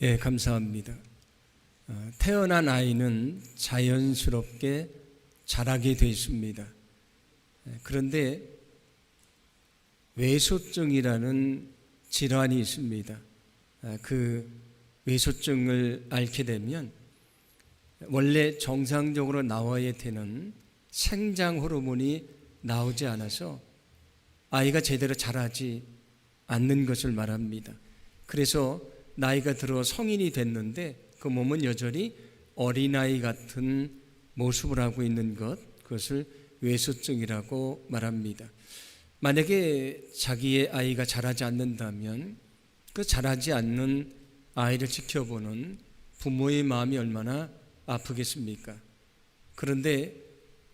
예, 감사합니다. 태어난 아이는 자연스럽게 자라게 되어 있습니다. 그런데 외소증이라는 질환이 있습니다. 그 외소증을 앓게 되면 원래 정상적으로 나와야 되는 생장 호르몬이 나오지 않아서 아이가 제대로 자라지 않는 것을 말합니다. 그래서 나이가 들어 성인이 됐는데 그 몸은 여전히 어린아이 같은 모습을 하고 있는 것, 그것을 외소증이라고 말합니다. 만약에 자기의 아이가 자라지 않는다면 그 자라지 않는 아이를 지켜보는 부모의 마음이 얼마나 아프겠습니까? 그런데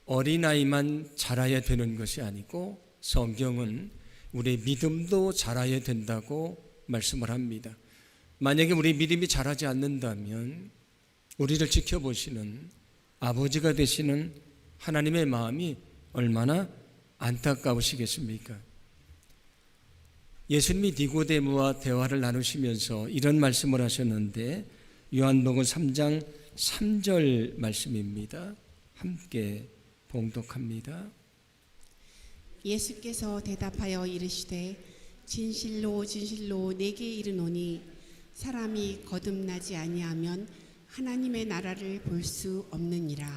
어린아이만 자라야 되는 것이 아니고 성경은 우리의 믿음도 자라야 된다고 말씀을 합니다. 만약에 우리 믿음이 자라지 않는다면 우리를 지켜보시는 아버지가 되시는 하나님의 마음이 얼마나 안타까우시겠습니까? 예수님이 니고데모와 대화를 나누시면서 이런 말씀을 하셨는데 요한복음 3장 3절 말씀입니다. 함께 봉독합니다. 예수께서 대답하여 이르시되 진실로 진실로 내게 이르노니 사람이 거듭나지 아니하면 하나님의 나라를 볼 수 없느니라.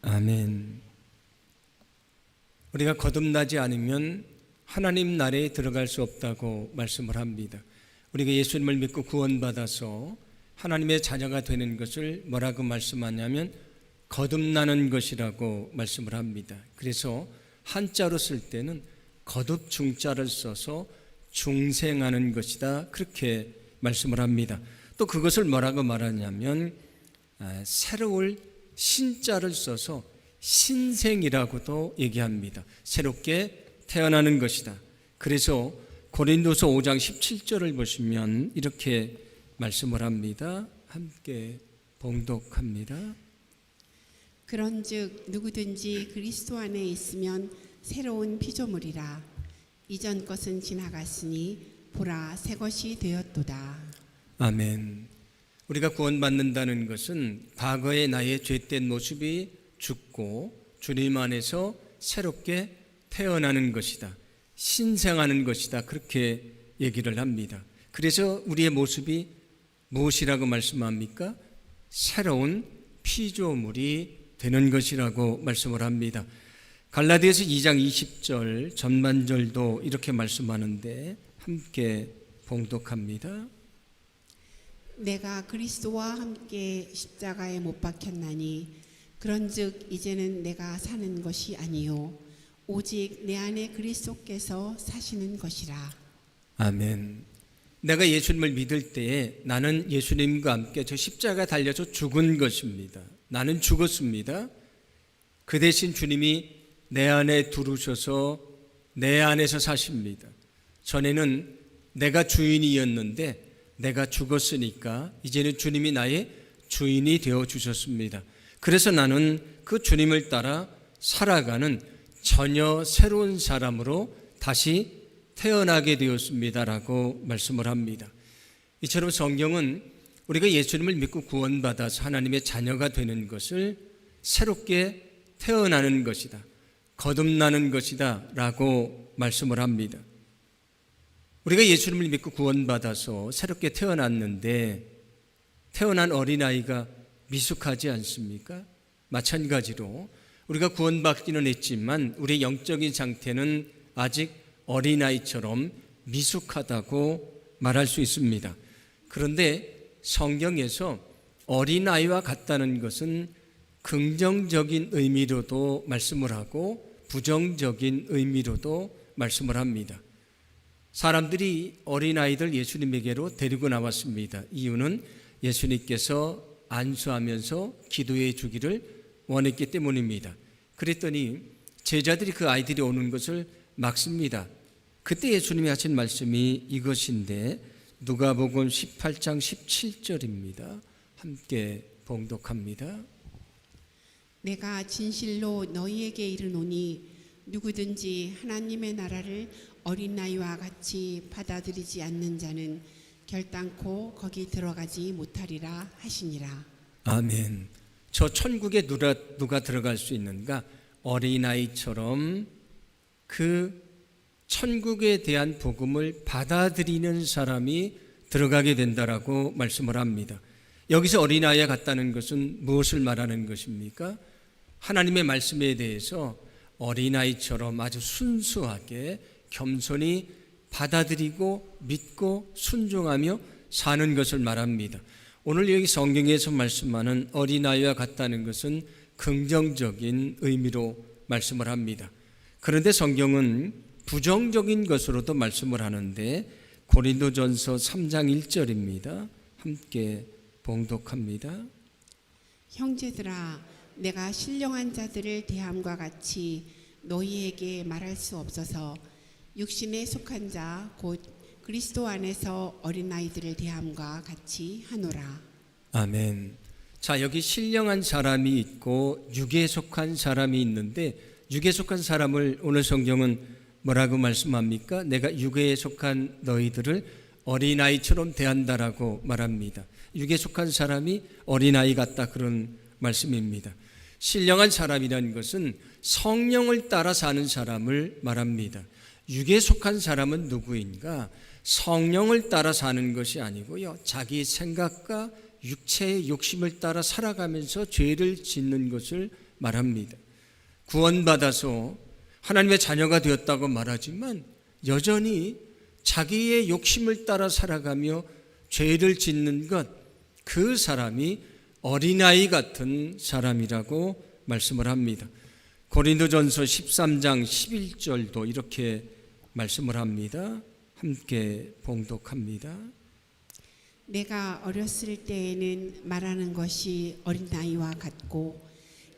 아멘. 우리가 거듭나지 않으면 하나님 나라에 들어갈 수 없다고 말씀을 합니다. 우리가 예수님을 믿고 구원받아서 하나님의 자녀가 되는 것을 뭐라고 말씀하냐면 거듭나는 것이라고 말씀을 합니다. 그래서 한자로 쓸 때는 거듭 중자를 써서 중생하는 것이다, 그렇게 말씀을 합니다. 또 그것을 뭐라고 말하냐면 새로울 신자를 써서 신생이라고도 얘기합니다. 새롭게 태어나는 것이다. 그래서 고린도서 5장 17절을 보시면 이렇게 말씀을 합니다. 함께 봉독합니다. 그런즉 누구든지 그리스도 안에 있으면 새로운 피조물이라. 이전 것은 지나갔으니 보라 새 것이 되었도다. 아멘. 우리가 구원받는다는 것은 과거의 나의 죄된 모습이 죽고 주님 안에서 새롭게 태어나는 것이다, 신생하는 것이다, 그렇게 얘기를 합니다. 그래서 우리의 모습이 무엇이라고 말씀합니까? 새로운 피조물이 되는 것이라고 말씀을 합니다. 갈라디아서 2장 20절 전반절도 이렇게 말씀하는데 함께 봉독합니다. 내가 그리스도와 함께 십자가에 못 박혔나니 그런즉 이제는 내가 사는 것이 아니요 오직 내 안에 그리스도께서 사시는 것이라. 아멘. 내가 예수님을 믿을 때에 나는 예수님과 함께 저 십자가 달려서 죽은 것입니다. 나는 죽었습니다. 그 대신 주님이 내 안에 들어오셔서 내 안에서 사십니다. 전에는 내가 주인이었는데 내가 죽었으니까 이제는 주님이 나의 주인이 되어 주셨습니다. 그래서 나는 그 주님을 따라 살아가는 전혀 새로운 사람으로 다시 태어나게 되었습니다라고 말씀을 합니다. 이처럼 성경은 우리가 예수님을 믿고 구원받아서 하나님의 자녀가 되는 것을 새롭게 태어나는 것이다, 거듭나는 것이다 라고 말씀을 합니다. 우리가 예수님을 믿고 구원받아서 새롭게 태어났는데 태어난 어린아이가 미숙하지 않습니까? 마찬가지로 우리가 구원받기는 했지만 우리의 영적인 상태는 아직 어린아이처럼 미숙하다고 말할 수 있습니다. 그런데 성경에서 어린아이와 같다는 것은 긍정적인 의미로도 말씀을 하고 부정적인 의미로도 말씀을 합니다. 사람들이 어린아이들 예수님에게로 데리고 나왔습니다. 이유는 예수님께서 안수하면서 기도해 주기를 원했기 때문입니다. 그랬더니 제자들이 그 아이들이 오는 것을 막습니다. 그때 예수님이 하신 말씀이 이것인데 누가복음 18장 17절입니다. 함께 봉독합니다. 내가 진실로 너희에게 이르노니 누구든지 하나님의 나라를 어린아이와 같이 받아들이지 않는 자는 결단코 거기 들어가지 못하리라 하시니라. 아멘. 저 천국에 누가 들어갈 수 있는가? 어린아이처럼 그 천국에 대한 복음을 받아들이는 사람이 들어가게 된다라고 말씀을 합니다. 여기서 어린아이와 같다는 것은 무엇을 말하는 것입니까? 하나님의 말씀에 대해서 어린아이처럼 아주 순수하게 겸손히 받아들이고 믿고 순종하며 사는 것을 말합니다. 오늘 여기 성경에서 말씀하는 어린아이와 같다는 것은 긍정적인 의미로 말씀을 합니다. 그런데 성경은 부정적인 것으로도 말씀을 하는데 고린도전서 3장 1절입니다. 함께 봉독합니다. 형제들아, 내가 신령한 자들을 대함과 같이 너희에게 말할 수 없어서 육신에 속한 자 곧 그리스도 안에서 어린아이들을 대함과 같이 하노라. 아멘. 자, 여기 신령한 사람이 있고 육에 속한 사람이 있는데 육에 속한 사람을 오늘 성경은 뭐라고 말씀합니까? 내가 육에 속한 너희들을 어린아이처럼 대한다라고 말합니다. 육에 속한 사람이 어린아이 같다, 그런 말씀입니다. 신령한 사람이라는 것은 성령을 따라 사는 사람을 말합니다. 육에 속한 사람은 누구인가? 성령을 따라 사는 것이 아니고요, 자기 생각과 육체의 욕심을 따라 살아가면서 죄를 짓는 것을 말합니다. 구원받아서 하나님의 자녀가 되었다고 말하지만 여전히 자기의 욕심을 따라 살아가며 죄를 짓는 것, 그 사람이 어린아이 같은 사람이라고 말씀을 합니다. 고린도전서 13장 11절도 이렇게 말씀을 합니다. 함께 봉독합니다. 내가 어렸을 때에는 말하는 것이 어린아이와 같고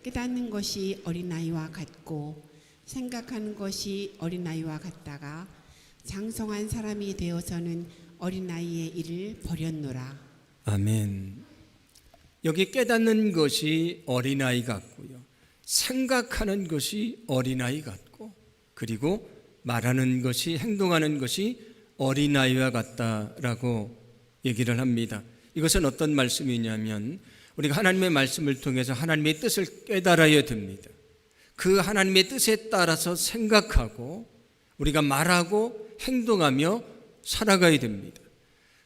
깨닫는 것이 어린아이와 같고 생각하는 것이 어린아이와 같다가 장성한 사람이 되어서는 어린아이의 일을 버렸노라. 아멘. 여기 깨닫는 것이 어린아이 같고요, 생각하는 것이 어린아이 같고, 그리고 말하는 것이, 행동하는 것이 어린아이와 같다라고 얘기를 합니다. 이것은 어떤 말씀이냐면 우리가 하나님의 말씀을 통해서 하나님의 뜻을 깨달아야 됩니다. 그 하나님의 뜻에 따라서 생각하고 우리가 말하고 행동하며 살아가야 됩니다.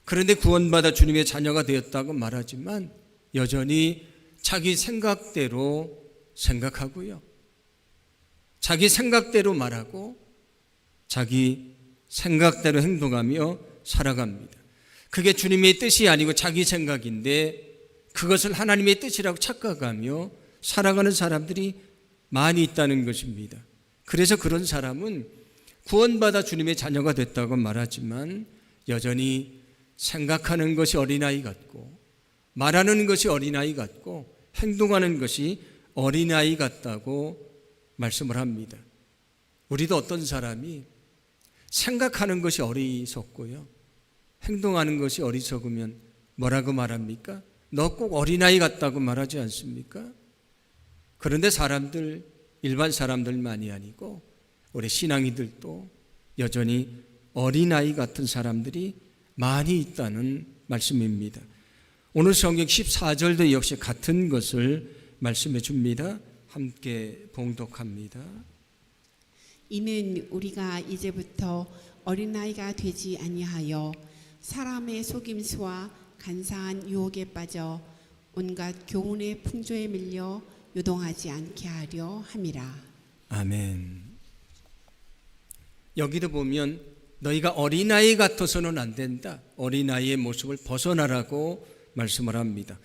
그런데 구원받아 주님의 자녀가 되었다고 말하지만 여전히 자기 생각대로 생각하고요, 자기 생각대로 말하고 자기 생각대로 행동하며 살아갑니다. 그게 주님의 뜻이 아니고 자기 생각인데 그것을 하나님의 뜻이라고 착각하며 살아가는 사람들이 많이 있다는 것입니다. 그래서 그런 사람은 구원받아 주님의 자녀가 됐다고 말하지만 여전히 생각하는 것이 어린아이 같고 말하는 것이 어린아이 같고 행동하는 것이 어린아이 같다고 말씀을 합니다. 우리도 어떤 사람이 생각하는 것이 어리석고요, 행동하는 것이 어리석으면 뭐라고 말합니까? 너 꼭 어린아이 같다고 말하지 않습니까? 그런데 사람들, 일반 사람들만이 아니고 우리 신앙이들도 여전히 어린아이 같은 사람들이 많이 있다는 말씀입니다. 오늘 성경 14절도 역시 같은 것을 말씀해 줍니다. 함께 봉독합니다. 이는 우리가 이제부터 어린아이가 되지 아니하여 사람의 속임수와 간사한 유혹에 빠져 온갖 교훈의 풍조에 밀려 요동하지 않게 하려 함이라. 아멘. 여기도 보면 너희가 어린아이 같아서는 안 된다, 어린아이의 모습을 벗어나라고 말씀을 합니다.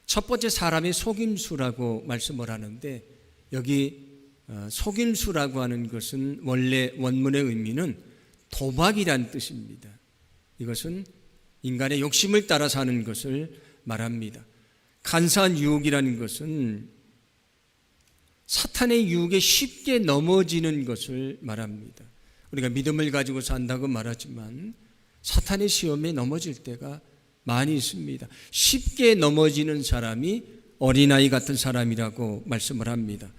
첫 번째 사람의 속임수라고 말씀을 하는데 여기 속임수라고 하는 것은 원래 원문의 의미는 도박이란 뜻입니다. 이것은 인간의 욕심을 따라 사는 것을 말합니다. 간사한 유혹이라는 것은 사탄의 유혹에 쉽게 넘어지는 것을 말합니다. 우리가 믿음을 가지고 산다고 말하지만 사탄의 시험에 넘어질 때가 많이 있습니다. 쉽게 넘어지는 사람이 어린아이 같은 사람이라고 말씀을 합니다.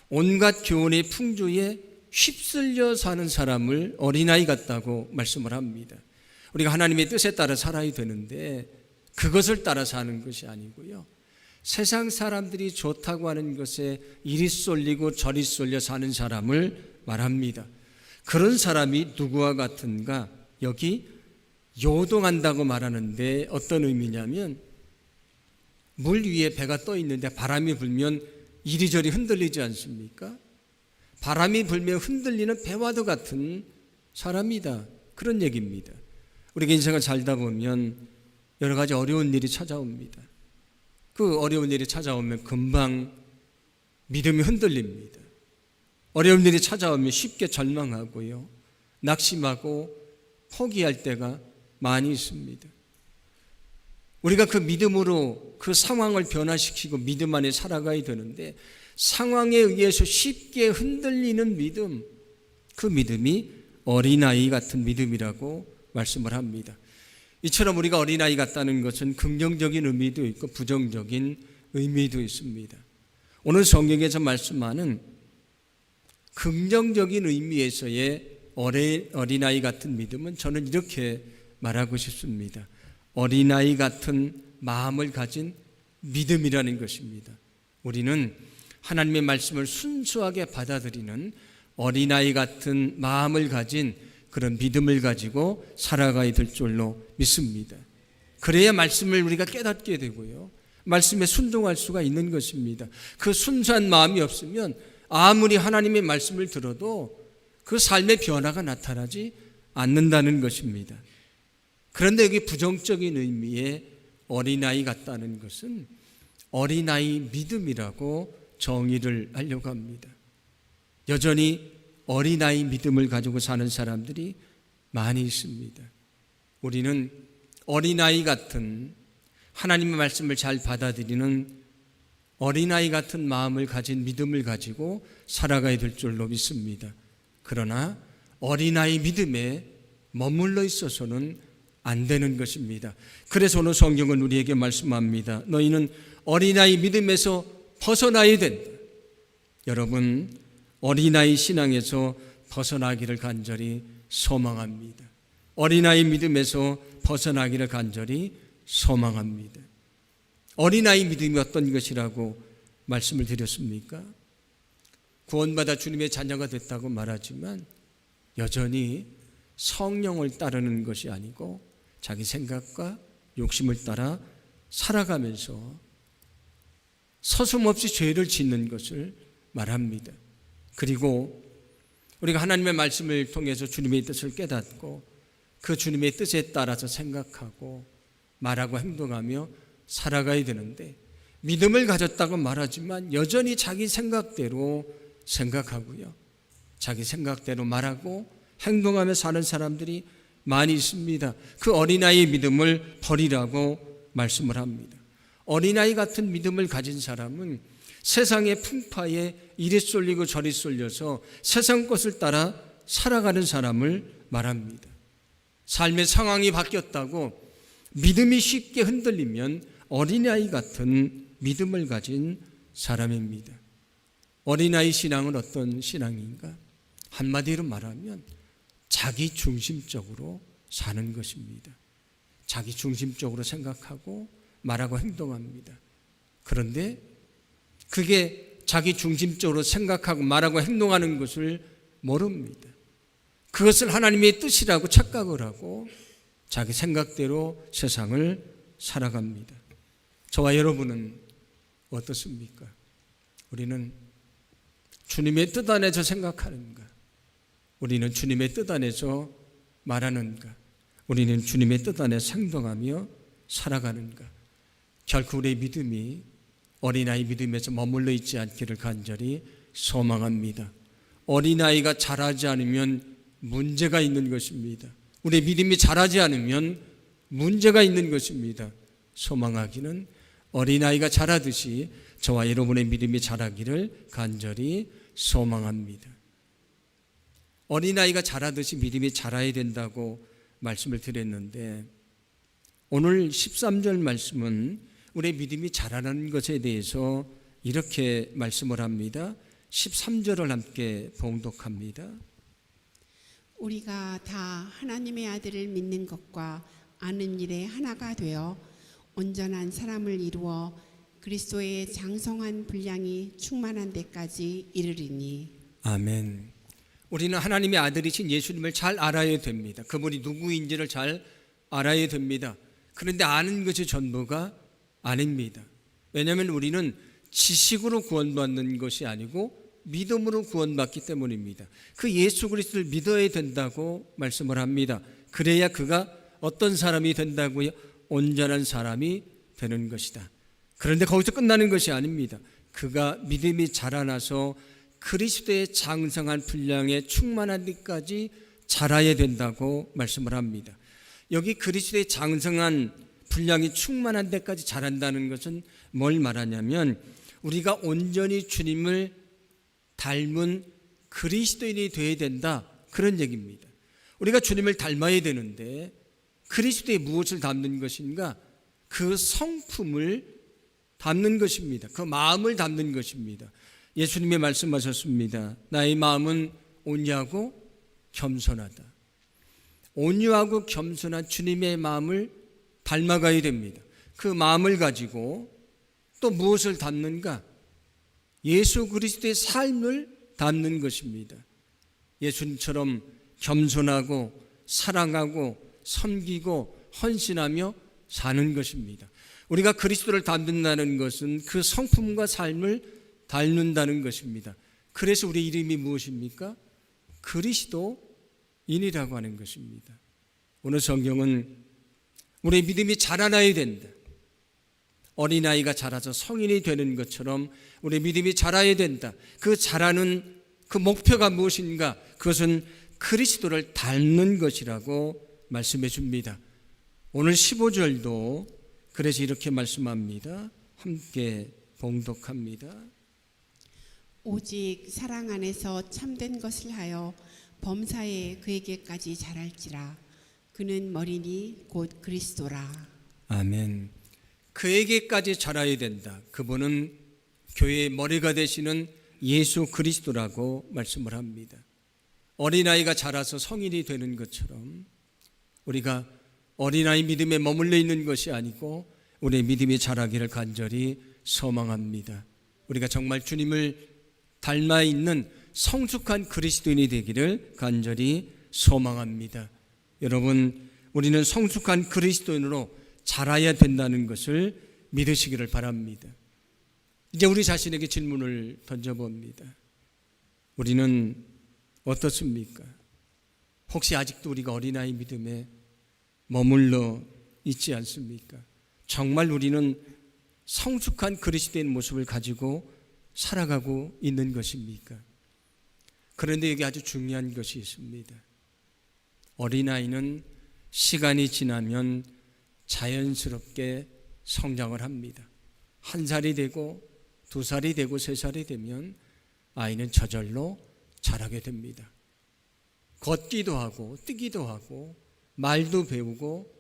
온갖 교훈의 풍조에 휩쓸려 사는 사람을 어린아이 같다고 말씀을 합니다. 우리가 하나님의 뜻에 따라 살아야 되는데 그것을 따라 사는 것이 아니고요. 세상 사람들이 좋다고 하는 것에 이리 쏠리고 저리 쏠려 사는 사람을 말합니다. 그런 사람이 누구와 같은가? 여기 요동한다고 말하는데 어떤 의미냐면 물 위에 배가 떠 있는데 바람이 불면 이리저리 흔들리지 않습니까? 바람이 불면 흔들리는 배와도 같은 사람이다. 그런 얘기입니다. 우리가 인생을 살다 보면 여러 가지 어려운 일이 찾아옵니다. 그 어려운 일이 찾아오면 금방 믿음이 흔들립니다. 어려운 일이 찾아오면 쉽게 절망하고요. 낙심하고 포기할 때가 많이 있습니다. 우리가 그 믿음으로 그 상황을 변화시키고 믿음 안에 살아가야 되는데 상황에 의해서 쉽게 흔들리는 믿음, 그 믿음이 어린아이 같은 믿음이라고 말씀을 합니다. 이처럼 우리가 어린아이 같다는 것은 긍정적인 의미도 있고 부정적인 의미도 있습니다. 오늘 성경에서 말씀하는 긍정적인 의미에서의 어린아이 같은 믿음은 저는 이렇게 말하고 싶습니다. 어린아이 같은 마음을 가진 믿음이라는 것입니다. 우리는 하나님의 말씀을 순수하게 받아들이는 어린아이 같은 마음을 가진 그런 믿음을 가지고 살아가야 될 줄로 믿습니다. 그래야 말씀을 우리가 깨닫게 되고요. 말씀에 순종할 수가 있는 것입니다. 그 순수한 마음이 없으면 아무리 하나님의 말씀을 들어도 그 삶의 변화가 나타나지 않는다는 것입니다. 그런데 여기 부정적인 의미의 어린아이 같다는 것은 어린아이 믿음이라고 정의를 하려고 합니다. 여전히 어린아이 믿음을 가지고 사는 사람들이 많이 있습니다. 우리는 어린아이 같은 하나님의 말씀을 잘 받아들이는 어린아이 같은 마음을 가진 믿음을 가지고 살아가야 될 줄로 믿습니다. 그러나 어린아이 믿음에 머물러 있어서는 안 되는 것입니다. 그래서 오늘 성경은 우리에게 말씀합니다. 너희는 어린아이 믿음에서 벗어나야 된다. 여러분, 어린아이 신앙에서 벗어나기를 간절히 소망합니다. 어린아이 믿음에서 벗어나기를 간절히 소망합니다. 어린아이 믿음이 어떤 것이라고 말씀을 드렸습니까? 구원받아 주님의 자녀가 됐다고 말하지만 여전히 성령을 따르는 것이 아니고 자기 생각과 욕심을 따라 살아가면서 서슴없이 죄를 짓는 것을 말합니다. 그리고 우리가 하나님의 말씀을 통해서 주님의 뜻을 깨닫고 그 주님의 뜻에 따라서 생각하고 말하고 행동하며 살아가야 되는데 믿음을 가졌다고 말하지만 여전히 자기 생각대로 생각하고요. 자기 생각대로 말하고 행동하며 사는 사람들이 많이 있습니다. 그 어린아이의 믿음을 버리라고 말씀을 합니다. 어린아이 같은 믿음을 가진 사람은 세상의 풍파에 이리 쏠리고 저리 쏠려서 세상 것을 따라 살아가는 사람을 말합니다. 삶의 상황이 바뀌었다고 믿음이 쉽게 흔들리면 어린아이 같은 믿음을 가진 사람입니다. 어린아이 신앙은 어떤 신앙인가? 한마디로 말하면 자기 중심적으로 사는 것입니다. 자기 중심적으로 생각하고 말하고 행동합니다. 그런데 그게 자기 중심적으로 생각하고 말하고 행동하는 것을 모릅니다. 그것을 하나님의 뜻이라고 착각을 하고 자기 생각대로 세상을 살아갑니다. 저와 여러분은 어떻습니까? 우리는 주님의 뜻 안에서 생각하는가? 우리는 주님의 뜻 안에서 말하는가? 우리는 주님의 뜻 안에서 행동하며 살아가는가? 결코 우리의 믿음이 어린아이 믿음에서 머물러 있지 않기를 간절히 소망합니다. 어린아이가 자라지 않으면 문제가 있는 것입니다. 우리의 믿음이 자라지 않으면 문제가 있는 것입니다. 소망하기는 어린아이가 자라듯이 저와 여러분의 믿음이 자라기를 간절히 소망합니다. 어린아이가 자라듯이 믿음이 자라야 된다고 말씀을 드렸는데 오늘 13절 말씀은 우리의 믿음이 자라는 것에 대해서 이렇게 말씀을 합니다. 13절을 함께 봉독합니다. 우리가 다 하나님의 아들을 믿는 것과 아는 일에 하나가 되어 온전한 사람을 이루어 그리스도의 장성한 분량이 충만한 데까지 이르리니. 아멘. 우리는 하나님의 아들이신 예수님을 잘 알아야 됩니다. 그분이 누구인지를 잘 알아야 됩니다. 그런데 아는 것이 전부가 아닙니다. 왜냐하면 우리는 지식으로 구원받는 것이 아니고 믿음으로 구원받기 때문입니다. 그 예수 그리스도를 믿어야 된다고 말씀을 합니다. 그래야 그가 어떤 사람이 된다고요? 온전한 사람이 되는 것이다. 그런데 거기서 끝나는 것이 아닙니다. 그가 믿음이 자라나서 그리스도의 장성한 분량에 충만한 데까지 자라야 된다고 말씀을 합니다. 여기 그리스도의 장성한 분량이 충만한 데까지 자란다는 것은 뭘 말하냐면 우리가 온전히 주님을 닮은 그리스도인이 되어야 된다, 그런 얘기입니다. 우리가 주님을 닮아야 되는데 그리스도의 무엇을 담는 것인가? 그 성품을 담는 것입니다. 그 마음을 담는 것입니다. 예수님이 말씀하셨습니다. 나의 마음은 온유하고 겸손하다. 온유하고 겸손한 주님의 마음을 닮아가야 됩니다. 그 마음을 가지고 또 무엇을 담는가? 예수 그리스도의 삶을 담는 것입니다. 예수님처럼 겸손하고 사랑하고 섬기고 헌신하며 사는 것입니다. 우리가 그리스도를 담는다는 것은 그 성품과 삶을 닮는다는 것입니다. 그래서 우리 이름이 무엇입니까? 그리스도인이라고 하는 것입니다. 오늘 성경은 우리의 믿음이 자라나야 된다. 어린아이가 자라서 성인이 되는 것처럼 우리의 믿음이 자라야 된다. 그 자라는 그 목표가 무엇인가? 그것은 그리스도를 닮는 것이라고 말씀해 줍니다. 오늘 15절도 그래서 이렇게 말씀합니다. 함께 봉독합니다. 오직 사랑 안에서 참된 것을 하여 범사에 그에게까지 자랄지라. 그는 머리니 곧 그리스도라. 아멘. 그에게까지 자라야 된다. 그분은 교회의 머리가 되시는 예수 그리스도라고 말씀을 합니다. 어린아이가 자라서 성인이 되는 것처럼 우리가 어린아이 믿음에 머물러 있는 것이 아니고 우리의 믿음이 자라기를 간절히 소망합니다. 우리가 정말 주님을 닮아 있는 성숙한 그리스도인이 되기를 간절히 소망합니다. 여러분, 우리는 성숙한 그리스도인으로 자라야 된다는 것을 믿으시기를 바랍니다. 이제 우리 자신에게 질문을 던져봅니다. 우리는 어떻습니까? 혹시 아직도 우리가 어린아이 믿음에 머물러 있지 않습니까? 정말 우리는 성숙한 그리스도인 모습을 가지고 살아가고 있는 것입니까? 그런데 여기 아주 중요한 것이 있습니다. 어린아이는 시간이 지나면 자연스럽게 성장을 합니다. 1살이 되고 2살이 되고 3살이 되면 아이는 저절로 자라게 됩니다. 걷기도 하고 뛰기도 하고 말도 배우고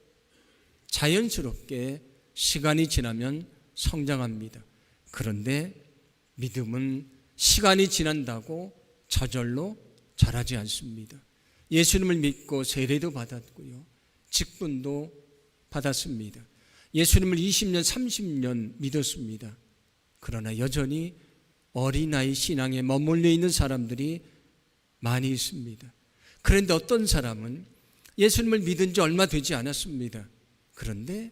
자연스럽게 시간이 지나면 성장합니다. 그런데 믿음은 시간이 지난다고 저절로 자라지 않습니다. 예수님을 믿고 세례도 받았고요. 직분도 받았습니다. 예수님을 20년, 30년 믿었습니다. 그러나 여전히 어린아이 신앙에 머물러 있는 사람들이 많이 있습니다. 그런데 어떤 사람은 예수님을 믿은 지 얼마 되지 않았습니다. 그런데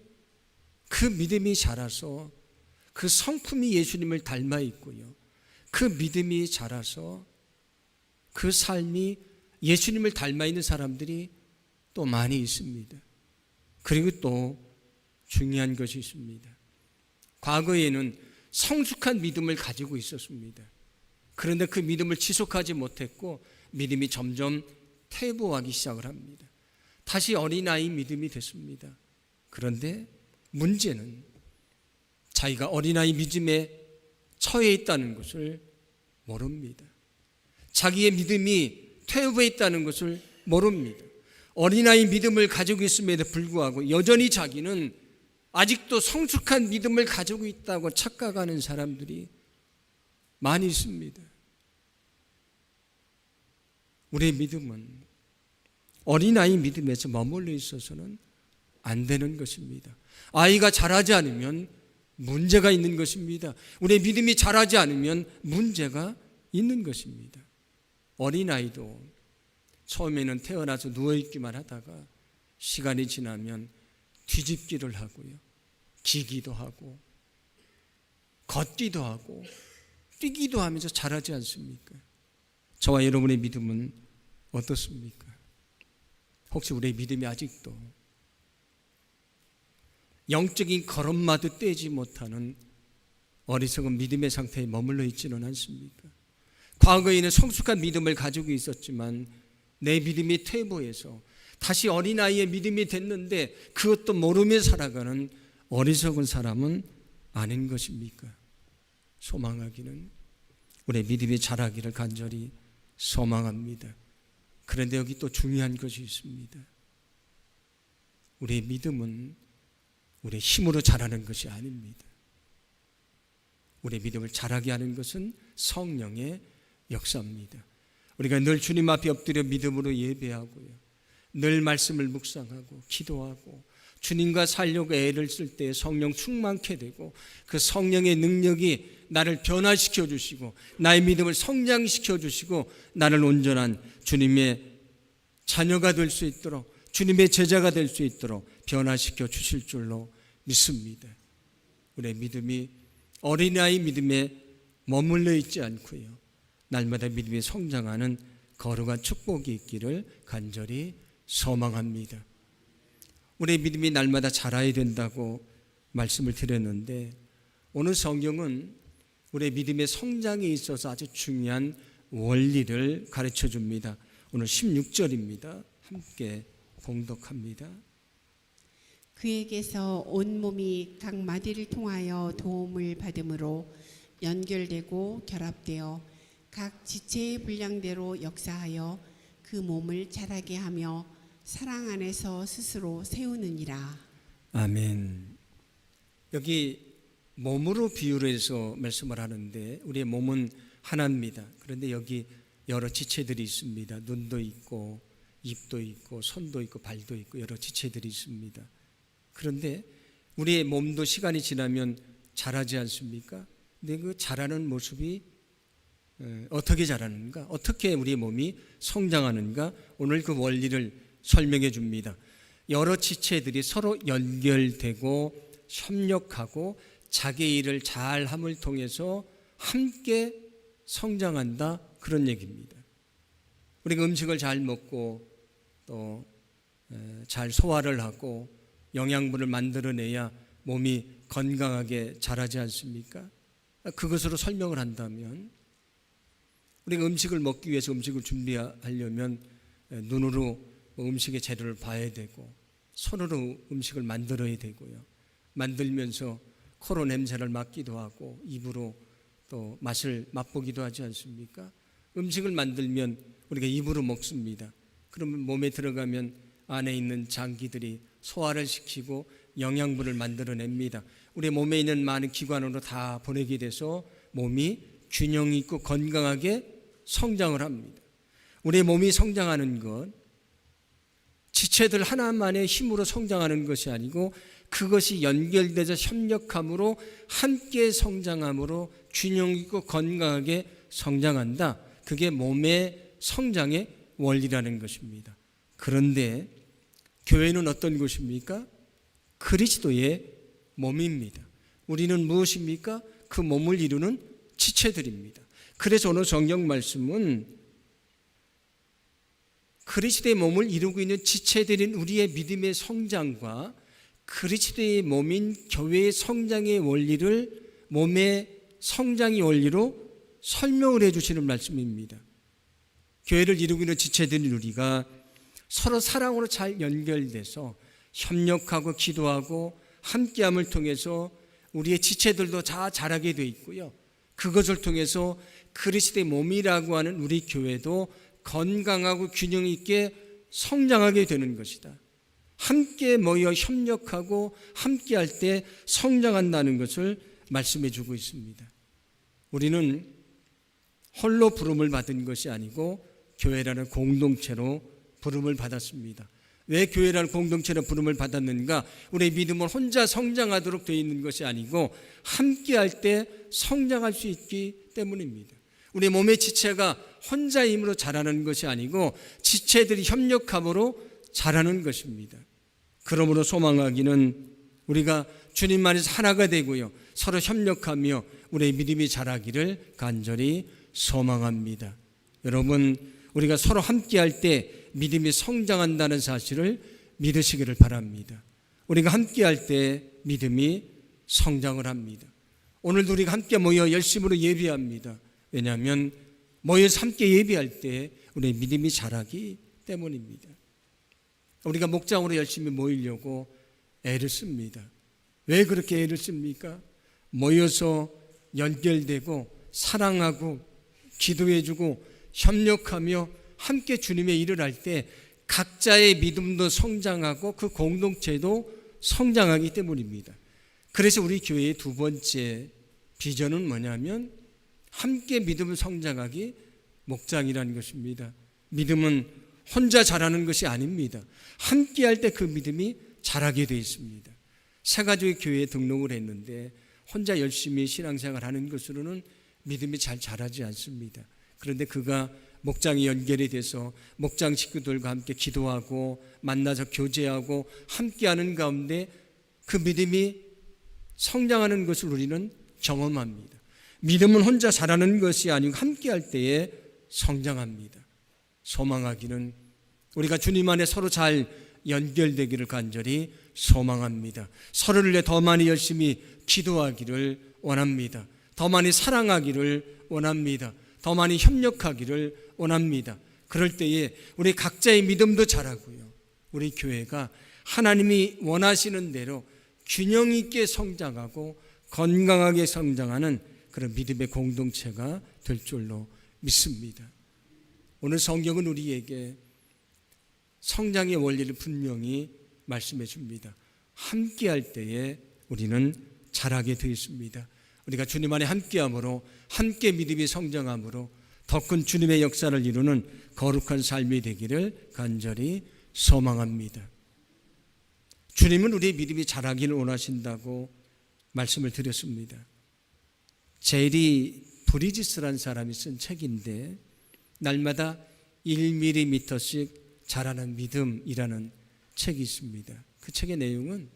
그 믿음이 자라서 그 성품이 예수님을 닮아 있고요. 그 믿음이 자라서 그 삶이 예수님을 닮아 있는 사람들이 또 많이 있습니다. 그리고 또 중요한 것이 있습니다. 과거에는 성숙한 믿음을 가지고 있었습니다. 그런데 그 믿음을 지속하지 못했고 믿음이 점점 퇴보하기 시작을 합니다. 다시 어린아이 믿음이 됐습니다. 그런데 문제는 자기가 어린아이 믿음에 처해 있다는 것을 모릅니다. 자기의 믿음이 퇴보해 있다는 것을 모릅니다. 어린아이 믿음을 가지고 있음에도 불구하고 여전히 자기는 아직도 성숙한 믿음을 가지고 있다고 착각하는 사람들이 많이 있습니다. 우리의 믿음은 어린아이 믿음에서 머물러 있어서는 안 되는 것입니다. 아이가 자라지 않으면 문제가 있는 것입니다. 우리의 믿음이 자라지 않으면 문제가 있는 것입니다. 어린아이도 처음에는 태어나서 누워있기만 하다가 시간이 지나면 뒤집기를 하고요, 기기도 하고 걷기도 하고 뛰기도 하면서 자라지 않습니까? 저와 여러분의 믿음은 어떻습니까? 혹시 우리의 믿음이 아직도 영적인 걸음마도 떼지 못하는 어리석은 믿음의 상태에 머물러 있지는 않습니까? 과거에는 성숙한 믿음을 가지고 있었지만 내 믿음이 퇴보해서 다시 어린아이의 믿음이 됐는데 그것도 모르며 살아가는 어리석은 사람은 아닌 것입니까? 소망하기는 우리의 믿음이 자라기를 간절히 소망합니다. 그런데 여기 또 중요한 것이 있습니다. 우리의 믿음은 우리의 힘으로 자라는 것이 아닙니다. 우리의 믿음을 자라게 하는 것은 성령의 역사입니다. 우리가 늘 주님 앞에 엎드려 믿음으로 예배하고요, 늘 말씀을 묵상하고 기도하고 주님과 살려고 애를 쓸 때 성령 충만케 되고 그 성령의 능력이 나를 변화시켜 주시고 나의 믿음을 성장시켜 주시고 나를 온전한 주님의 자녀가 될 수 있도록, 주님의 제자가 될 수 있도록 변화시켜 주실 줄로 믿습니다. 우리의 믿음이 어린아이 믿음에 머물러 있지 않고요, 날마다 믿음이 성장하는 거룩한 축복이 있기를 간절히 소망합니다. 우리의 믿음이 날마다 자라야 된다고 말씀을 드렸는데 오늘 성경은 우리의 믿음의 성장에 있어서 아주 중요한 원리를 가르쳐 줍니다. 오늘 16절입니다. 함께 봉독합니다. 그에게서 온 몸이 각 마디를 통하여 도움을 받음으로 연결되고 결합되어 각 지체의 분량대로 역사하여 그 몸을 자라게 하며 사랑 안에서 스스로 세우느니라. 아멘. 여기 몸으로 비유를 해서 말씀을 하는데 우리의 몸은 하나입니다. 그런데 여기 여러 지체들이 있습니다. 눈도 있고 입도 있고 손도 있고 발도 있고 여러 지체들이 있습니다. 그런데 우리의 몸도 시간이 지나면 자라지 않습니까? 근데 그 자라는 모습이 어떻게 자라는가? 어떻게 우리의 몸이 성장하는가? 오늘 그 원리를 설명해 줍니다. 여러 지체들이 서로 연결되고 협력하고 자기 일을 잘함을 통해서 함께 성장한다, 그런 얘기입니다. 우리가 음식을 잘 먹고 또 잘 소화를 하고 영양분을 만들어내야 몸이 건강하게 자라지 않습니까? 그것으로 설명을 한다면 우리가 음식을 먹기 위해서 음식을 준비하려면 눈으로 음식의 재료를 봐야 되고 손으로 음식을 만들어야 되고요, 만들면서 코로 냄새를 맡기도 하고 입으로 또 맛을 맛보기도 하지 않습니까? 음식을 만들면 우리가 입으로 먹습니다. 그러면 몸에 들어가면 안에 있는 장기들이 소화를 시키고 영양분을 만들어냅니다. 우리 몸에 있는 많은 기관으로 다 보내게 돼서 몸이 균형 있고 건강하게 성장을 합니다. 우리의 몸이 성장하는 것, 지체들 하나만의 힘으로 성장하는 것이 아니고 그것이 연결돼서 협력함으로 함께 성장함으로 균형 있고 건강하게 성장한다. 그게 몸의 성장의 원리라는 것입니다. 그런데 교회는 어떤 곳입니까? 그리스도의 몸입니다. 우리는 무엇입니까? 그 몸을 이루는 지체들입니다. 그래서 오늘 성경 말씀은 그리스도의 몸을 이루고 있는 지체들인 우리의 믿음의 성장과 그리스도의 몸인 교회의 성장의 원리를 몸의 성장의 원리로 설명을 해주시는 말씀입니다. 교회를 이루고 있는 지체들인 우리가 서로 사랑으로 잘 연결돼서 협력하고 기도하고 함께함을 통해서 우리의 지체들도 다 자라게 돼 있고요, 그것을 통해서 그리스도의 몸이라고 하는 우리 교회도 건강하고 균형 있게 성장하게 되는 것이다. 함께 모여 협력하고 함께할 때 성장한다는 것을 말씀해 주고 있습니다. 우리는 홀로 부름을 받은 것이 아니고 교회라는 공동체로 부름을 받았습니다. 왜 교회라는 공동체로 부름을 받았는가? 우리의 믿음은 혼자 성장하도록 되어 있는 것이 아니고 함께할 때 성장할 수 있기 때문입니다. 우리 몸의 지체가 혼자 힘으로 자라는 것이 아니고 지체들이 협력함으로 자라는 것입니다. 그러므로 소망하기는 우리가 주님 안에서 하나가 되고요, 서로 협력하며 우리의 믿음이 자라기를 간절히 소망합니다. 여러분, 우리가 서로 함께할 때 믿음이 성장한다는 사실을 믿으시기를 바랍니다. 우리가 함께할 때 믿음이 성장을 합니다. 오늘도 우리가 함께 모여 열심으로 예배합니다. 왜냐하면 모여서 함께 예배할 때 우리의 믿음이 자라기 때문입니다. 우리가 목장으로 열심히 모이려고 애를 씁니다. 왜 그렇게 애를 씁니까? 모여서 연결되고 사랑하고 기도해주고 협력하며 함께 주님의 일을 할 때 각자의 믿음도 성장하고 그 공동체도 성장하기 때문입니다. 그래서 우리 교회의 두 번째 비전은 뭐냐면 함께 믿음을 성장하기 목장이라는 것입니다. 믿음은 혼자 자라는 것이 아닙니다. 함께 할 때 그 믿음이 자라게 되어 있습니다. 새가족의 교회에 등록을 했는데 혼자 열심히 신앙생활하는 것으로는 믿음이 잘 자라지 않습니다. 그런데 그가 목장이 연결이 돼서 목장 식구들과 함께 기도하고 만나서 교제하고 함께하는 가운데 그 믿음이 성장하는 것을 우리는 경험합니다. 믿음은 혼자 자라는 것이 아니고 함께할 때에 성장합니다. 소망하기는 우리가 주님 안에 서로 잘 연결되기를 간절히 소망합니다. 서로를 위해 더 많이 열심히 기도하기를 원합니다. 더 많이 사랑하기를 원합니다. 더 많이 협력하기를 원합니다. 그럴 때에 우리 각자의 믿음도 자라고요, 우리 교회가 하나님이 원하시는 대로 균형 있게 성장하고 건강하게 성장하는 그런 믿음의 공동체가 될 줄로 믿습니다. 오늘 성경은 우리에게 성장의 원리를 분명히 말씀해 줍니다. 함께할 때에 우리는 자라게 되어 있습니다. 우리가 주님 안에 함께함으로 함께 믿음이 성장함으로 더 큰 주님의 역사를 이루는 거룩한 삶이 되기를 간절히 소망합니다. 주님은 우리의 믿음이 자라기를 원하신다고 말씀을 드렸습니다. 제리 브리지스라는 사람이 쓴 책인데 날마다 1mm씩 자라는 믿음이라는 책이 있습니다. 그 책의 내용은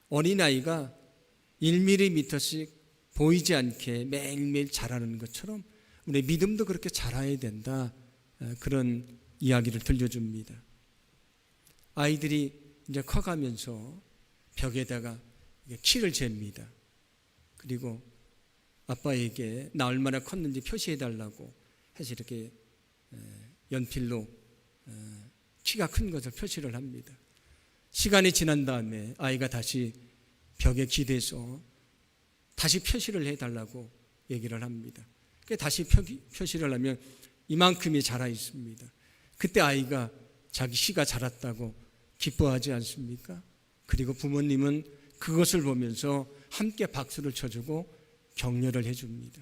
어린아이가 1mm씩 보이지 않게 매일매일 자라는 것처럼 우리 믿음도 그렇게 자라야 된다, 그런 이야기를 들려줍니다. 아이들이 이제 커가면서 벽에다가 키를 잽니다. 그리고 아빠에게 나 얼마나 컸는지 표시해달라고 해서 이렇게 연필로 키가 큰 것을 표시를 합니다. 시간이 지난 다음에 아이가 다시 벽에 기대서 다시 표시를 해달라고 얘기를 합니다. 다시 표시를 하면 이만큼이 자라 있습니다. 그때 아이가 자기 키가 자랐다고 기뻐하지 않습니까? 그리고 부모님은 그것을 보면서 함께 박수를 쳐주고 격려를 해줍니다.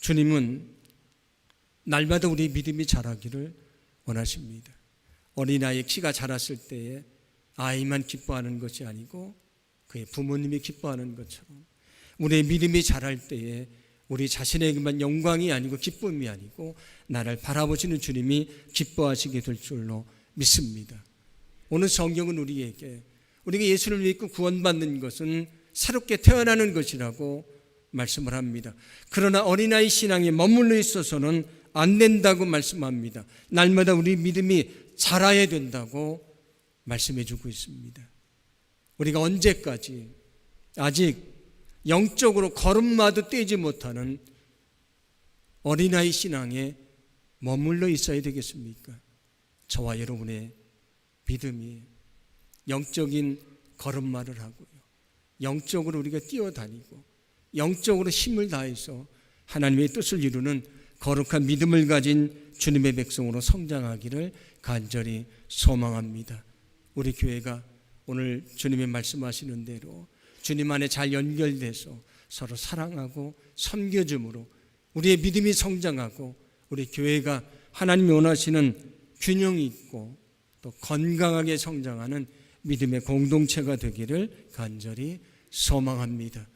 주님은 날마다 우리 믿음이 자라기를 원하십니다. 어린아이의 키가 자랐을 때에 아이만 기뻐하는 것이 아니고 그의 부모님이 기뻐하는 것처럼 우리의 믿음이 자랄 때에 우리 자신에게만 영광이 아니고 기쁨이 아니고 나를 바라보시는 주님이 기뻐하시게 될 줄로 믿습니다. 오늘 성경은 우리에게 우리가 예수를 믿고 구원받는 것은 새롭게 태어나는 것이라고 말씀을 합니다. 그러나 어린아이 신앙에 머물러 있어서는 안 된다고 말씀합니다. 날마다 우리 믿음이 자라야 된다고 말씀해 주고 있습니다. 우리가 언제까지 아직 영적으로 걸음마도 떼지 못하는 어린아이 신앙에 머물러 있어야 되겠습니까? 저와 여러분의 믿음이 영적인 걸음마를 하고요, 영적으로 우리가 뛰어다니고 영적으로 힘을 다해서 하나님의 뜻을 이루는 거룩한 믿음을 가진 주님의 백성으로 성장하기를 간절히 소망합니다. 우리 교회가 오늘 주님의 말씀하시는 대로 주님 안에 잘 연결돼서 서로 사랑하고 섬겨줌으로 우리의 믿음이 성장하고 우리 교회가 하나님이 원하시는 균형 있고 또 건강하게 성장하는 믿음의 공동체가 되기를 간절히 소망합니다.